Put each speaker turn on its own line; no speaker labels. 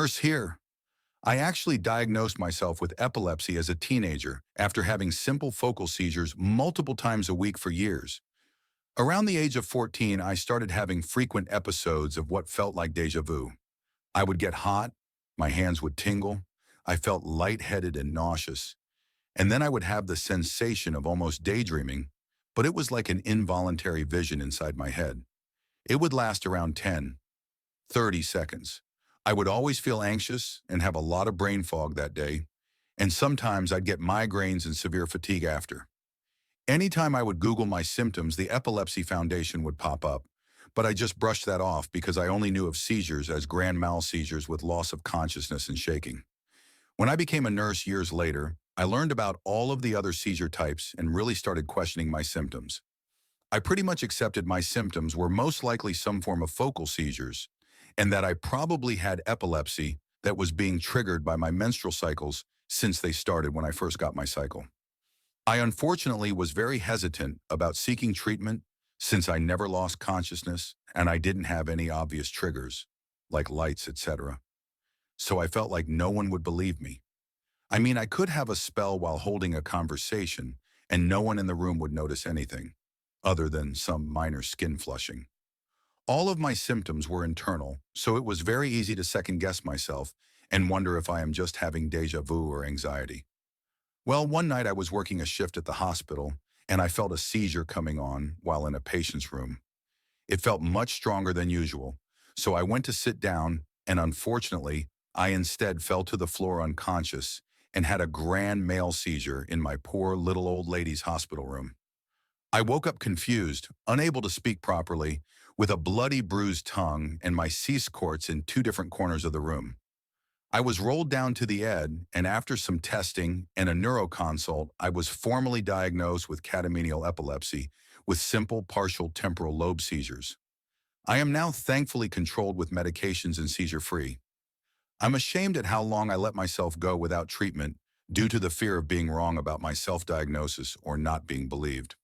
Nurse here. I actually diagnosed myself with epilepsy as a teenager after having simple focal seizures multiple times a week for years. Around the age of 14, I started having frequent episodes of what felt like deja vu. I would get hot, my hands would tingle, I felt lightheaded and nauseous, and then I would have the sensation of almost daydreaming, but it was like an involuntary vision inside my head. It would last around 10, 30 seconds. I would always feel anxious and have a lot of brain fog that day, and sometimes I'd get migraines and severe fatigue after. Anytime I would Google my symptoms, the Epilepsy Foundation would pop up, but I just brushed that off because I only knew of seizures as grand mal seizures with loss of consciousness and shaking. When I became a nurse years later, I learned about all of the other seizure types and really started questioning my symptoms. I pretty much accepted my symptoms were most likely some form of focal seizures, and that I probably had epilepsy that was being triggered by my menstrual cycles since they started when I first got my cycle. I unfortunately was very hesitant about seeking treatment since I never lost consciousness and I didn't have any obvious triggers, like lights, etc. So I felt like no one would believe me. I mean, I could have a spell while holding a conversation and no one in the room would notice anything, other than some minor skin flushing. All of my symptoms were internal, so it was very easy to second-guess myself and wonder if I am just having deja vu or anxiety. Well, one night I was working a shift at the hospital, and I felt a seizure coming on while in a patient's room. It felt much stronger than usual, so I went to sit down, and unfortunately, I instead fell to the floor unconscious and had a grand male seizure in my poor little old lady's hospital room. I woke up confused, unable to speak properly, with a bloody bruised tongue and my cease cords in two different corners of the room. I was rolled down to the ED, and after some testing and a neuroconsult, I was formally diagnosed with catamenial epilepsy with simple partial temporal lobe seizures. I am now thankfully controlled with medications and seizure-free. I'm ashamed at how long I let myself go without treatment due to the fear of being wrong about my self-diagnosis or not being believed.